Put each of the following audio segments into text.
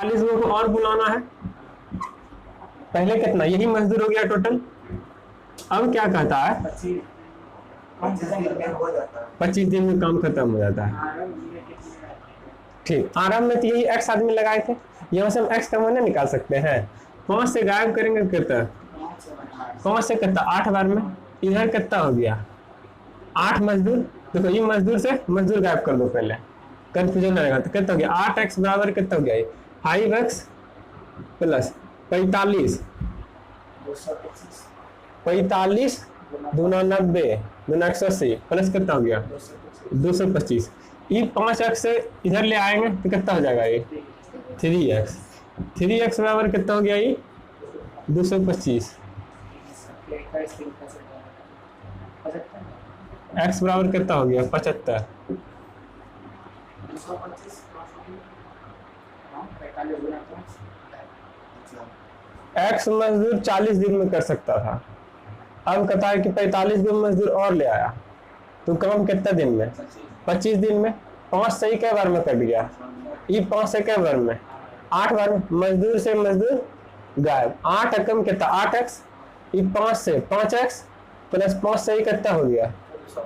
40 लोगों को और बुलाना है। पहले कितना, यही मजदूर हो गया टोटल। अब क्या कहता है, 25 दिन में काम खत्म हो जाता है। ठीक, आराम में तो यही x आदमी लगाए थे, यहाँ से हम x का मान निकाल सकते हैं। 5 से गायब करेंगे कितना, 5 से कितना 8 बार में, इधर कितना हो गया 8 मजदूर। देखो ये मजदूर से मजदूर गायब कर दो पहले, कंफ्यूजन रहेगा। तो कितना हो गया 8x बराबर कितना हो गया 5x प्लस 45 दूना 90 दूना 180 प्लस कितना हो गया 225। ये 5x से इधर ले आएंगे तो कितना हो जाएगा ये 3x बराबर कितना हो गया ये 225। x बराबर कितना हो गया 75। x मजदूर 40 दिन में कर सकता था, अब कहता है कि 45 दिन मजदूर और ले आया, तो काम कितना दिन में 25 दिन में। 5 से ही कई बार में कट गया, ये 5 से कई बार में 8 बार में, मजदूर से मजदूर गायब। 8 एकम कितना 8x, ये 5 से 5x प्लस 5 से ही कितना हो गया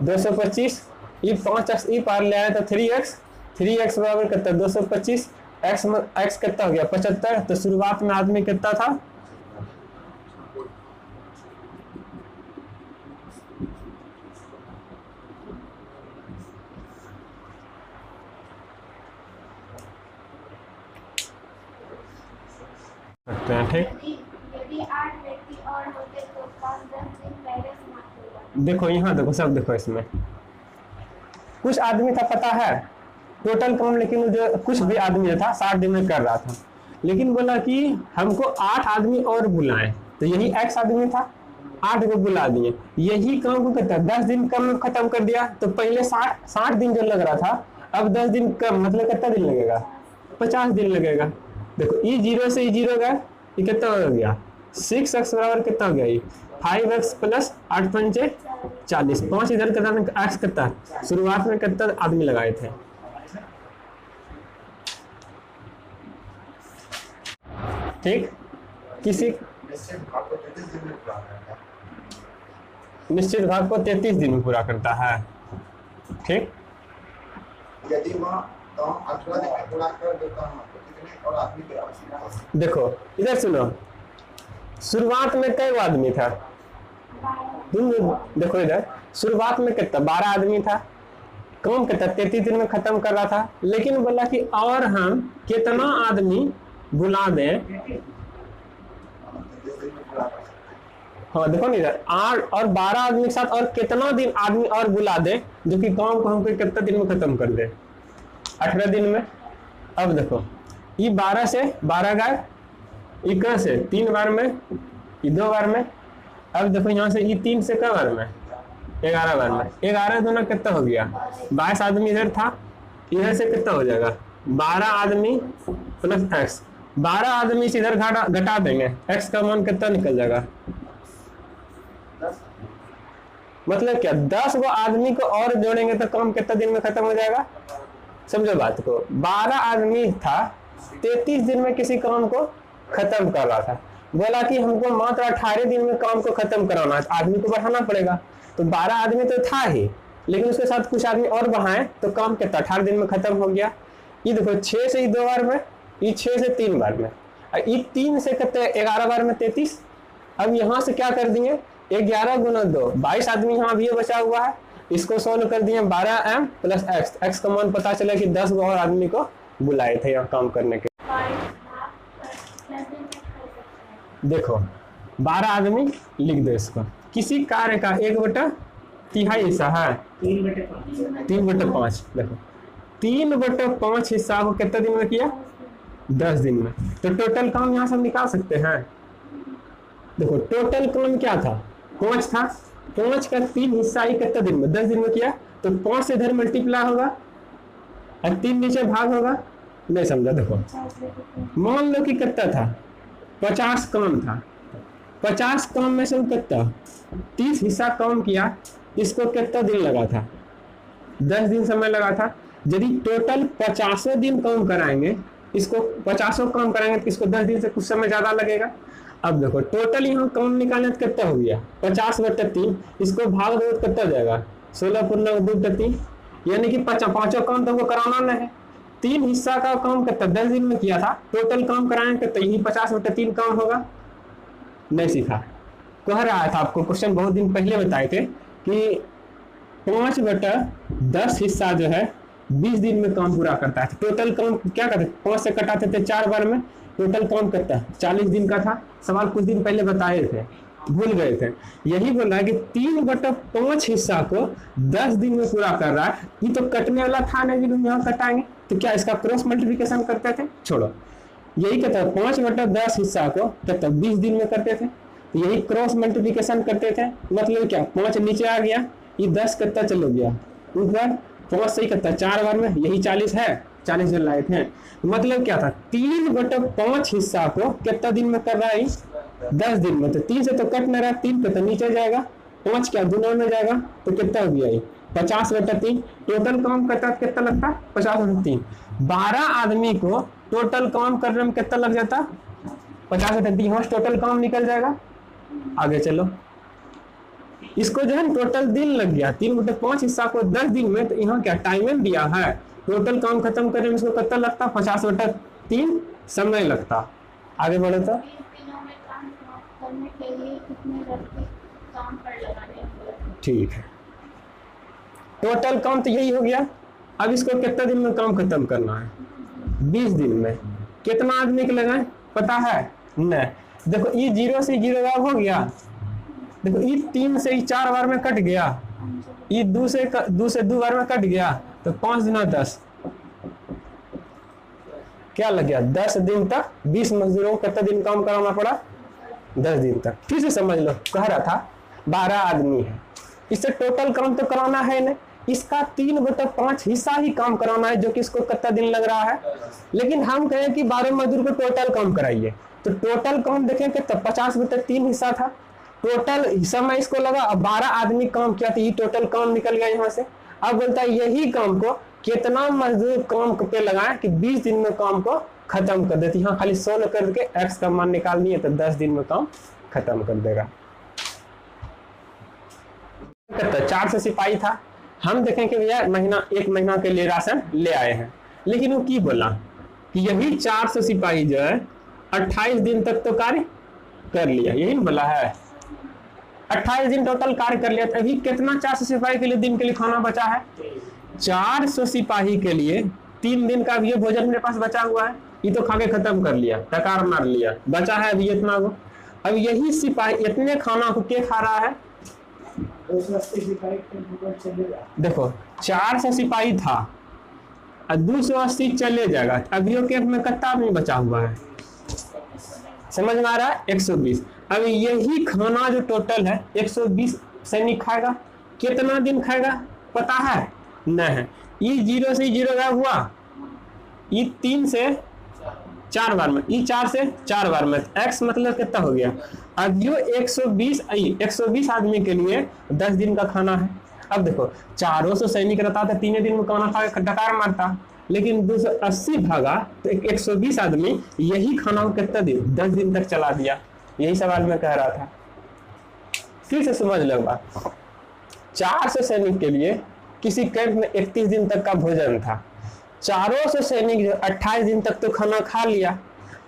225। ये 5x ई पार ले आया था 3x बराबर कितना 225। x कितना हो गया 75। तो शुरुआत में आदमी कितना था ठीक। यदि 8 व्यक्ति और होते तो कौन 10 दिन पहले समाप्त होगा। देखो यहाँ देखो, सब देखो, इसमें कुछ आदमी था पता है टोटल काम, लेकिन जो कुछ भी आदमी जो था 60 दिन में कर रहा था, लेकिन बोला कि हमको 8 आदमी और बुलाएं, तो यही x आदमी था 8 को बुला दिए, यही काम को करता 10 दिन कम खत्म कर दिया। तो पहले 60 दिन जो लग रहा था, अब 10 दिन कम, मतलब कितना दिन लगेगा 50 दिन लगेगा। देखो ई 0 से ई 0 गया, ये कितना हो गया 6x बराबर कितना हो गया ये 5x प्लस 8 पंचे 40। 5 इधर कितना x कितना, शुरुआत में कितना आदमी लगाए थे। ठीक, किसी निश्चित भाग को 33 दिन में पूरा करता है। ठीक, यदि वह काम 18 दिन में पूरा कर देता है तो कितने और आदमी की आवश्यकता है। देखो इधर सुनो, शुरुआत में कई आदमी था, देखो इधर शुरुआत में कितना 12 आदमी था, काम कितना 33 दिन में खत्म कर रहा था, लेकिन बोला कि और हम कितना आदमी बुला दें। हाँ देखो ना इधर 8 और 12 आदमी के साथ और कितना दिन आदमी और बुला दे जो कि काम को हमको कितना दिन में खत्म कर दे 18 दिन में। अब देखो ये 12 से 12 गायब, ये कहाँ से 3 बार में, ये 2 बार में। अब देखो यहाँ से ये 3 से कई बार में 11 बार में, 11 दूना कितना हो गया 22 आदमी इधर था, इधर से कितना हो जाएगा 12 आदमी प्लस x। 12 आदमी से इधर घटा देंगे, x का मान कितना निकल जाएगा, मतलब क्या 10 गो आदमी को और जोड़ेंगे तो काम कितना दिन में खत्म हो जाएगा। समझो बात को, 12 आदमी था 33 दिन में किसी काम को खत्म कर रहा था, बोला कि हमको मात्र 18 दिन में काम को खत्म कराना है, आदमी को बढ़ाना पड़ेगा। तो 12 आदमी तो था ही, लेकिन उसके साथ कुछ आदमी और बढ़ाएं तो काम कितना 18 दिन में खत्म हो गया। ये देखो 6 से 2 बार में, ये 6 से 3 बार में, ये 3 से कितने 11 बार में 33। अब यहाँ से क्या कर दिए 11 गुना 2, 22 आदमी यहाँ भी बचा हुआ है, इसको सोल्व कर दिए 12m प्लस x का मान पता चला कि 10 और आदमी को बुलाए थे यहाँ काम करने के। देखो 12 आदमी लिख दो इसको, किसी कार्य का 1/3 हिस्सा है 3/5। देखो 3/5 हिस्सा को कितना दिन में किया 10 दिन में, तो टोटल काम यहाँ से हम निकाल सकते हैं। देखो टोटल काम क्या था 5 था, 5 का 3 हिस्सा ही कितना दिन में 10 दिन में किया, तो 5 से इधर मल्टीप्लाई होगा और 3 नीचे भाग होगा। नहीं समझा, देखो मान लो कि कितना था 50 काम था, 50 काम में से कितना 30 हिस्सा काम किया, इसको कितना दिन लगा था 10 दिन समय लगा था। यदि टोटल 50 दिन काम कराएंगे इसको 50 काम कराएंगे तो इसको 10 दिन से कुछ समय ज्यादा लगेगा। अब देखो टोटल यहाँ काम निकालने तो कितना हो गया 50/3, इसको भाग दो तो कितना हो जाएगा 16 × 2 यानी कि पांचों काम तो कराना नहीं है। 3 हिस्सा का काम कितना 10 दिन में किया था, टोटल काम कराएंगे तो यही 50/3 काम होगा। नहीं सीखा, कह रहा था आपको क्वेश्चन बहुत दिन पहले बताए थे कि 5/10 हिस्सा जो है 20 दिन में काम पूरा करता है। टोटल काम क्या करते 5 से कटाते थे 4 बार में, टोटल काम करता है 40 दिन का था। सवाल कुछ दिन पहले बताए थे, भूल गए थे। यही बोल रहा है कि 3/5 हिस्सा को 10 दिन में पूरा कर रहा है। ये तो कटने वाला था नहीं, जिनको यहाँ कटाएंगे तो क्या इसका क्रॉस मल्टीप्लिकेशन करते थे, छोड़ो यही कहता है 5/10 हिस्सा को कहता 20 दिन में करते थे, तो यही क्रॉस मल्टीप्लिकेशन करते थे। मतलब क्या 5 नीचे आ गया, ये 10 कितना चलो गया ऊपर, 5 सही कितना 4 बार में, यही 40 है, 40 जो लाए थे। मतलब क्या था 3/5 हिस्सा को कितना दिन में कर रहा है 10 दिन में। तो 3 से तो कट नहीं रहा, 3 पे तो नीचे जाएगा, 5 क्या दुना में जाएगा तो कितना हो गया 50/3। टोटल काम करता कितना लगता 50/3। 12 आदमी को टोटल काम करने में कितना लग जाता 50/3, यहाँ टोटल काम निकल जाएगा। आगे चलो, इसको जो है टोटल दिन लग गया 3/5 हिस्सा को 10 दिन में, तो यहाँ क्या टाइम दिया है, टोटल काम खत्म करने में इसको कितना लगता 50/3 समय लगता। आगे बढ़ो तो 20 दिनों में काम समाप्त करने के लिए कितने व्यक्ति काम पर लगाने होंगे? ठीक है, टोटल काम तो यही हो गया। अब इसको कितना दिन में काम खत्म करना है 20 दिन में। कितना आदमी के लगाए पता है नहीं। देखो ये 0 से 0 गायब हो गया, देखो ये 3 से 4 बार में कट गया, ये 2 से 2 बार में कट गया, तो 5 × 10 क्या लग गया 10 दिन तक 20 मजदूरों को कितना दिन काम कराना पड़ा 10 दिन तक। फिर से समझ लो, कह रहा था 12 आदमी है, इससे टोटल काम तो कराना है नहीं, इसका 3/5 हिस्सा ही काम कराना है, जो कि इसको कितना दिन लग रहा है। लेकिन हम कहें कि 12 मजदूर को टोटल काम कराइए, तो टोटल काम देखें कि 50/3 हिस्सा था, टोटल समय इसको लगा। अब 12 आदमी काम किया तो ये टोटल काम निकल गया यहाँ से। अब बोलता है यही काम को कितना मजदूर काम पे लगाए कि 20 दिन में काम को खत्म कर देती। यहाँ खाली 16 करके x का मान निकालनी है तो 10 दिन में काम खत्म कर देगा। 400 सिपाही था, हम देखें कि भैया एक महीना के लिए राशन ले आए हैं, लेकिन वो की बोला कि यही 400 सिपाही जो है 28 दिन तक तो कार्य कर लिया, यही ना बोला है 28 दिन टोटल कार्य कर लिया। अभी कितना 400 सिपाही के लिए दिन के लिए खाना बचा है 400 सिपाही के लिए 3 दिन का भी भोजन मेरे पास बचा हुआ है, ये तो खा के खत्म कर लिया, टकार मार लिया, बचा है अभी इतना को। अब यही सिपाही इतने खाना को क्या खा रहा है 280 सिपाही देखो 400 सिपाही था और 280 चले जाएगा, अभी कैंप में कितना आदमी बचा हुआ है समझ में आ रहा है 120। अब यही खाना जो टोटल है 120 सैनिक खाएगा, कितना दिन खाएगा पता है नहीं। ये 0 से 0 गायब हुआ, ये 3 से 4 बार में, ये 4 से 4 बार में, x मतलब कितना हो गया। अब जो 120 आदमी के लिए 10 दिन का खाना है। अब देखो 400 सैनिक रहता था 3 दिन में खाना खा के डकार मारता, लेकिन 280 भागा तो 120 आदमी यही खाना को कितना दिन 10 दिन तक चला दिया। यही सवाल मैं कह रहा था, फिर से समझ लो बात। 400 सैनिक के लिए किसी कैंप में 31 दिन तक का भोजन था, 400 सैनिक जो 28 दिन तक तो खाना खा लिया।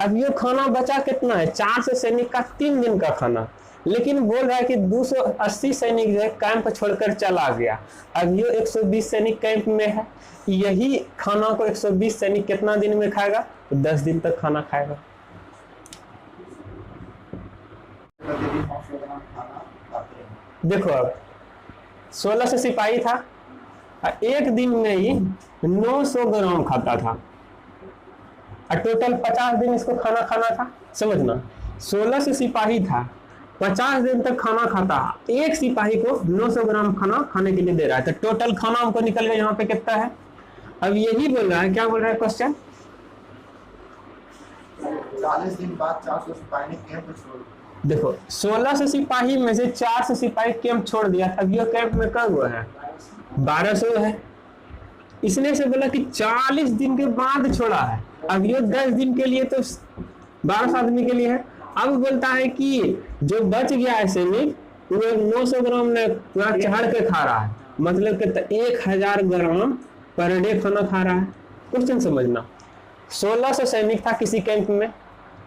अब ये खाना बचा कितना है 400 सैनिक का 3 दिन का खाना, लेकिन बोल रहा है कि 280 सैनिक जो है कैंप छोड़कर चला गया। अब ये 120 सैनिक कैंप में है, यही खाना को 120 सैनिक कितना दिन में खाएगा 10 दिन तक खाना खाएगा। देखो अब 1600 सिपाही था, एक दिन में ही 900 ग्राम खाता था, और टोटल 50 दिन इसको खाना खाना था। समझना 1600 सिपाही था, 50 दिन तक खाना खाता, एक सिपाही को 900 ग्राम खाना खाने के लिए दे रहा है, तो टोटल खाना हमको निकल गया यहाँ पे कितना है। अब यही बोल रहा है, क्या बोल रहा है क्वेश्चन 40 दिन बाद 400 सिपाही ने कैंप छोड़ दिया। देखो 1600 सिपाही में से 400 सिपाही कैंप छोड़ दिया, अब ये कैंप में कब हुआ है 1200 है, इसने से बोला कि 40 दिन के बाद छोड़ा है, अब ये 10 दिन के लिए तो 1200 आदमी के लिए है। अब बोलता है कि जो बच गया है सैनिक वो 900 ग्राम ने पूरा चढ़ के खा रहा है, मतलब कि 1000 ग्राम पर डे खाना खा रहा है। क्वेश्चन समझना, 1600 सैनिक था किसी कैंप में,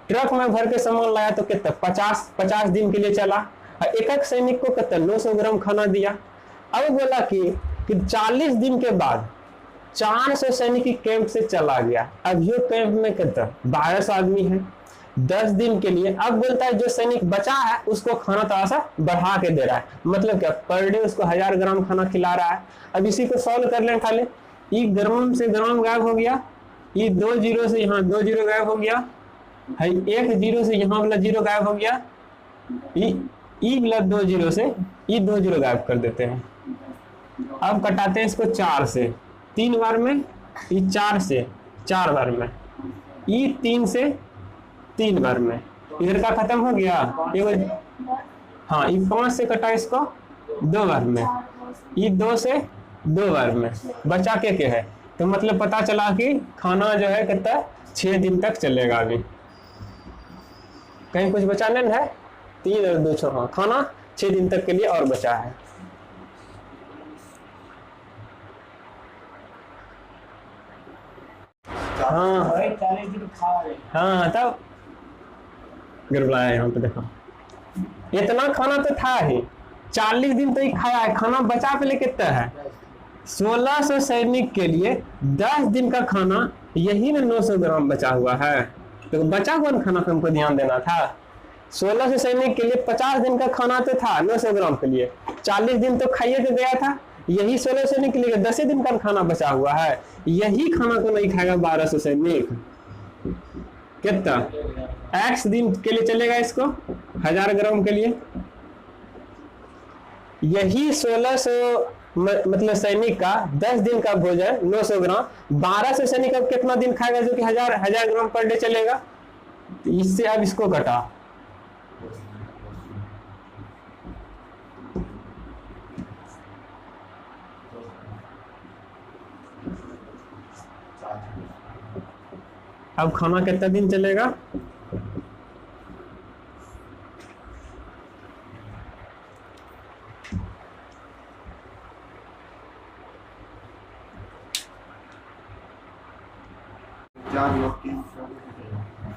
ट्रक में भर के सामान लाया तो कितना 50 दिन के लिए चला, और एक एक सैनिक को कितना 900 ग्राम खाना दिया। अब बोला कि 40 दिन के बाद 400 सैनिक कैंप से चला गया। अब ये कैंप में कितना 1200 आदमी है 10 दिन के लिए। अब बोलता है जो सैनिक बचा है उसको खाना थोड़ा सा बढ़ा के दे रहा है, मतलब क्या पर डे उसको 1000 ग्राम खाना खिला रहा है। अब इसी को सॉल्व कर लें खाली, ये ग्राम से ग्राम गायब हो गया, ये 2 जीरो से यहाँ 2 जीरो गायब हो गया, है 1 जीरो से यहाँ वाला जीरो गायब हो गया, ई वाला 2 जीरो से ये 2 जीरो गायब कर देते हैं। अब कटाते हैं इसको 4 से 3 बार में, ये 4 से 4 बार में, ये 3 से 3 बार में, इधर का खत्म हो गया। हाँ ये 5 से कटा इसको 2 बार में, ये 2 से 2 बार में, बचा के है। तो मतलब पता चला कि खाना जो है कितना 6 दिन तक चलेगा। अभी कहीं कुछ बचा नहीं है, 3 और 2 हाँ, खाना 6 दिन तक के लिए और बचा है। हाँ 40 दिन खा रहे। हाँ तब गड़बड़ाया यहाँ पे देखो, इतना खाना तो था ही, 40 दिन तो ही खाया है, खाना बचा पे कितना है 1600 सैनिक के लिए 10 दिन का खाना, यही ना 900 ग्राम बचा हुआ है। तो बचा हुआ खाना पे हमको ध्यान देना था। 1600 सैनिक के लिए 50 दिन का खाना तो था 900 ग्राम के लिए, 40 दिन तो खाइए के गया था, यही 1600 सैनिक के लिए 10 दिन का खाना बचा हुआ है, यही खाना को नहीं खाएगा 1200 सैनिक। कितना x दिन के लिए चलेगा इसको 1000 ग्राम के लिए, यही 1600 मतलब सैनिक का 10 दिन का भोजन 900 ग्राम, 1200 सैनिक अब कितना दिन खाएगा जो कि 1000 ग्राम पर डे चलेगा। इससे अब इसको घटा, अब खाना कितना दिन चलेगा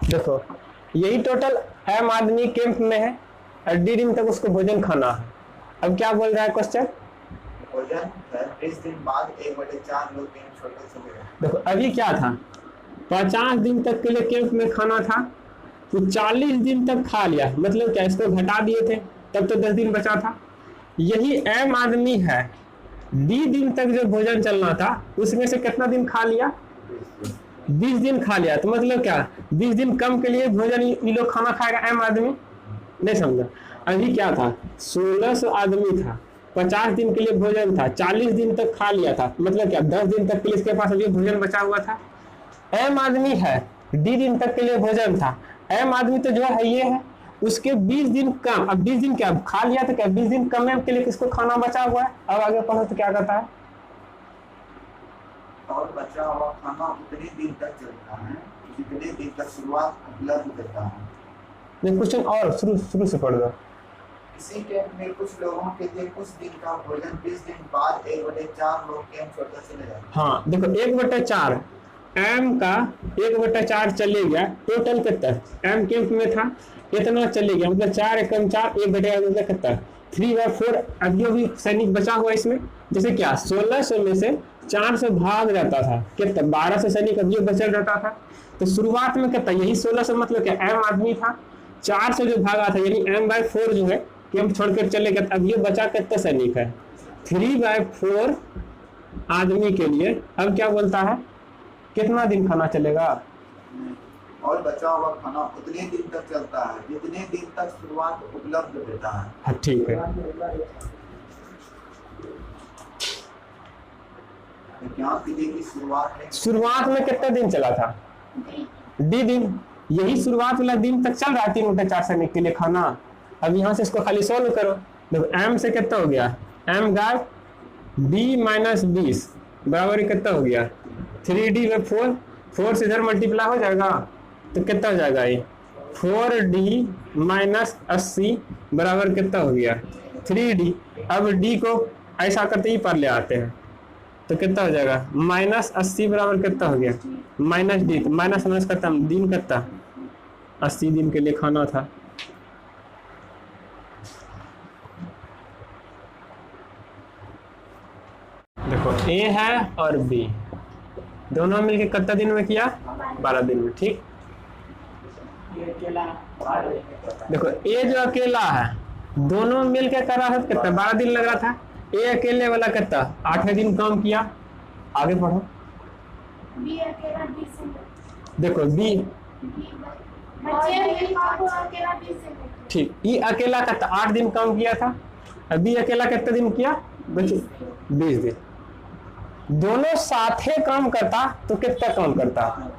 देखो, यही टोटल एम आदमी कैंप में है और डी दिन तक उसको भोजन खाना है। अब क्या बोल रहा है क्वेश्चन, भोजन 30 दिन बाद 1/4 लोग कैंप छोड़ के चले गए। देखो अभी क्या था 50 दिन तक के लिए कैंप में खाना था, तो 40 दिन तक खा लिया, मतलब क्या इसको घटा दिए थे, तब तो 10 दिन बचा था। यही एम आदमी है, डी दिन तक जो भोजन चलना था उसमें से कितना दिन खा लिया 20 दिन खा लिया। तो मतलब क्या 20 दिन कम के लिए भोजन ये लोग खाना खाएगा एम आदमी, नहीं समझा। अभी क्या था 1600 आदमी था, 50 दिन के लिए भोजन था, 40 दिन तक खा लिया था, मतलब क्या 10 दिन तक के लिए इसके पास अभी भोजन बचा हुआ था। एम आदमी है, डी दिन तक के लिए भोजन था, एम आदमी तो जो है ये है, उसके 20 दिन कम, अब 20 दिन क्या खा लिया तो क्या 20 दिन कम के लिए किसको खाना बचा हुआ है। अब आगे पढ़ो तो क्या करता है, और बचा हुआ खाना उतने दिन तक चलता है जितने दिन तक शुरुआत उपलब्ध देता है। नहीं क्वेश्चन और शुरू से पढ़ दो। इसी कैंप में कुछ लोगों के लिए कुछ दिन का भोजन 20 दिन बाद 1/4 लोग कैंप छोड़कर चले जाते हैं। हाँ देखो 1/4 एम का 1/4 चले गया, टोटल कितना एम कैंप में था इतना चले गया, मतलब 4 एकम 4 1/4 कितना 3/4। अब जो भी सैनिक बचा हुआ इसमें, जैसे क्या 1600 में से 400 भाग जाता था, कितना 1200 सैनिक अब जो बचल रहता था। तो शुरुआत में कितना यही 1600 मतलब क्या एम आदमी था, 400 जो भागा था यानी m/4 जो है कैंप छोड़कर चले गए। अब ये बचा कितना सैनिक है 3/4 आदमी के लिए। अब क्या बोलता है कितना दिन खाना चलेगा, और बचा हुआ खाना उतने दिन तक चलता है जितने दिन तक शुरुआत उपलब्ध देता है। हाँ ठीक है। शुरुआत में कितना दिन चला था डी दिन, यही शुरुआत वाला दिन तक चल रहा है 3/4 सैनिक के लिए खाना। अब यहाँ से इसको खाली सोल्व करो, देखो एम से कितना हो गया एम गायब, b - 20 बराबर कितना हो गया 3d/4, 4 से इधर मल्टीप्लाई हो जाएगा तो कितना हो जाएगा ये 4d माइनस 80 बराबर कितना हो गया 3d। अब d को ऐसा करते ही पर ले आते हैं तो कितना हो जाएगा माइनस 80 बराबर कितना हो गया माइनस डी। तो माइनस माइनस करता दिन कितना 80 दिन के लिए खाना था। देखो ए है और बी दोनों मिलके कितना दिन में किया 12 दिन में। ठीक, ये अकेला 12 दिन। देखो ए जो अकेला है दोनों मिलके कर रहा था तो कितना 12 दिन लग रहा था। ए अकेले वाला कितना 8वें दिन काम किया। आगे पढ़ो। बी अकेला 20 से देखो बी बच्चे को अकेला 20 से ठीक, ई अकेला कितना 8 दिन काम किया था। अब बी अकेला कितना दिन किया बच्चे 20 दिन। दोनों साथे काम करता तो कितना काम करता,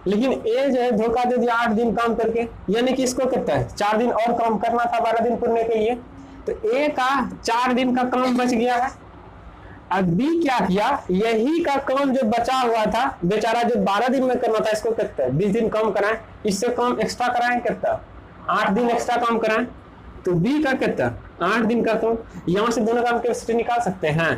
लेकिन ए जो है धोखा दे दिया 8 दिन काम करके, यानी कि इसको कितना है 4 दिन और काम करना था 12 दिन पूरने के लिए। तो ए का 4 दिन का काम बच गया है। अब बी क्या किया यही का काम जो बचा हुआ था बेचारा जो 12 दिन में करना था इसको कितना 20 दिन काम कराएं, इससे काम एक्स्ट्रा कराएं कितना 8 दिन एक्स्ट्रा काम कराएं। तो बी का कितना 8 दिन का काम। यहाँ से दोनों काम कैपेसिटी निकाल सकते हैं।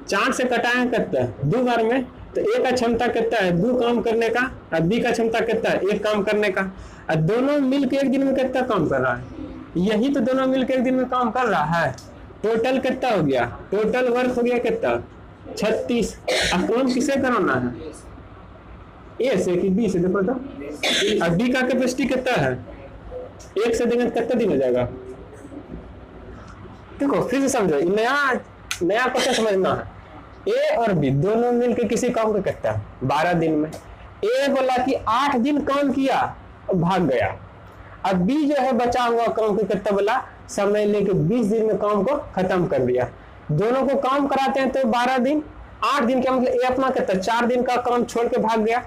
4 से कटाएं कितना 2 बार में, तो ए का क्षमता कितना है 2 काम करने का और बी का क्षमता कितना है 1 काम करने का। और दोनों मिलकर एक दिन में कितना काम कर रहा है, यही तो दोनों मिलकर एक दिन में काम कर रहा है। टोटल कितना हो गया, टोटल वर्क हो गया कितना 36। अब काम किसे कराना है ए से कि बी से, देखो तो अब बी का कैपेसिटी कितना है 1 से देंगे कितना दिन हो जाएगा। देखो फिर से समझो नया क्वेश्चन समझना है। ए और बी दोनों मिलकर किसी काम को करता है 12 दिन में। ए बोला कि 8 दिन काम किया भाग गया। अब बी जो है बचा हुआ काम को कितना बोला समय लेके 20 दिन में काम को खत्म कर दिया। दोनों को काम कराते हैं तो 12 दिन, 8 दिन का मतलब ए अपना कितना 4 दिन का काम छोड़ के भाग गया।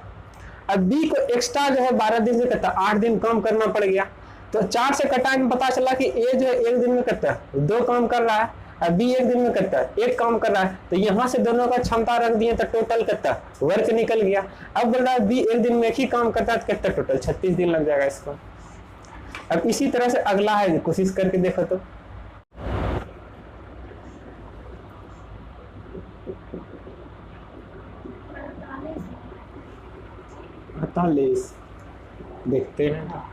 अब बी को एक्स्ट्रा जो है 12 दिन से कितना 8 दिन काम करना पड़ गया। तो 4 से कटाने में पता चला कि ए जो है 1 दिन में कितना 2 काम कर रहा है, अब बी 1 दिन में कितना 1 काम कर रहा है। तो यहाँ से दोनों का क्षमता रख दिए तो टोटल कितना वर्क निकल गया। अब बोल रहा है बी 1 दिन में एक ही काम करता है तो कितना टोटल 36 दिन लग जाएगा इसको। अब इसी तरह से अगला है, कोशिश करके देखो तो। अड़तालीस देखते हैं।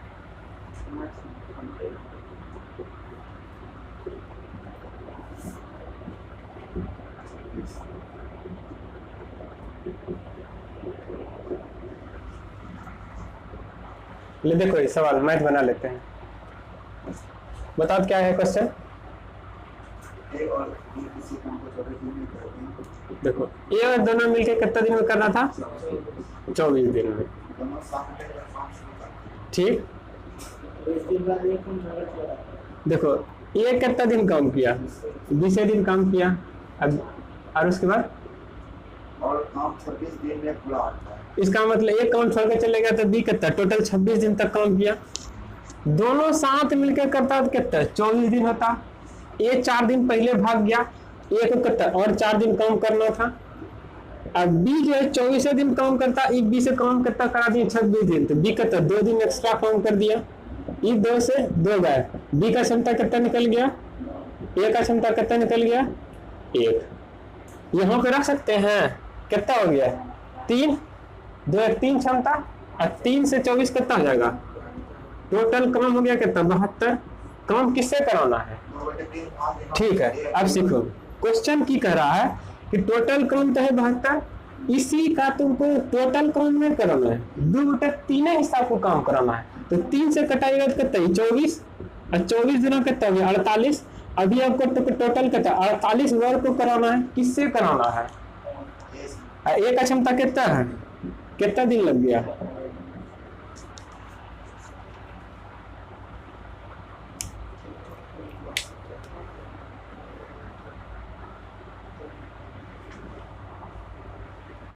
ले देखो ये सवाल मैथ बना लेते हैं। बताओ क्या है क्वेश्चन। ए और बी किसी काम को 24 दिन में करते हैं। देखो ए और दोनों मिलकर कितना दिन में करना था 24 दिन में। दोनों साथ में काम शुरू करते हैं। ठीक, इस दिन बाद एक कम जरूरत है। देखो ए कितना दिन काम किया 20 दिन काम किया। अब और उसके बाद और काम 26 दिन में पूरा होता है। इसका मतलब एक काम छोड़ के चले गया तो बी कितना टोटल 26 दिन तक काम किया। दोनों साथ मिलकर करता तो कितना 24 दिन होता। ए 4 दिन पहले भाग गया, ए को कितना और 4 दिन काम करना था। अब बी जो है 24 दिन काम करता, ई बी से काम कितना करा दिया 26 दिन। तो बी कितना 2 दिन एक्स्ट्रा काम कर दिया। ई 2 से 2 गए, बी का क्षमता कितना निकल गया, ए का क्षमता कितना निकल गया 1। यहाँ पे रख सकते हैं कितना हो गया 3, 2 1 3 क्षमता और 3 से 24 कितना हो जाएगा टोटल काम हो गया कितना 72। काम किससे कराना है। 2/3 भाग देना। ठीक है, अब सीखो क्वेश्चन की कह रहा है कि टोटल काम तो है 72, इसी का तुमको टोटल काम में कराना है 2/3 हिस्सा को काम कराना है। तो 3 से कटाएगा तो कितना 24 और 24 दिनों कितना हो गया 48। अभी आपको टोटल कितना 48 वर्ग को कराना है। किससे कराना है, ए से। ए का क्षमता कितना है कितना दिन लग गया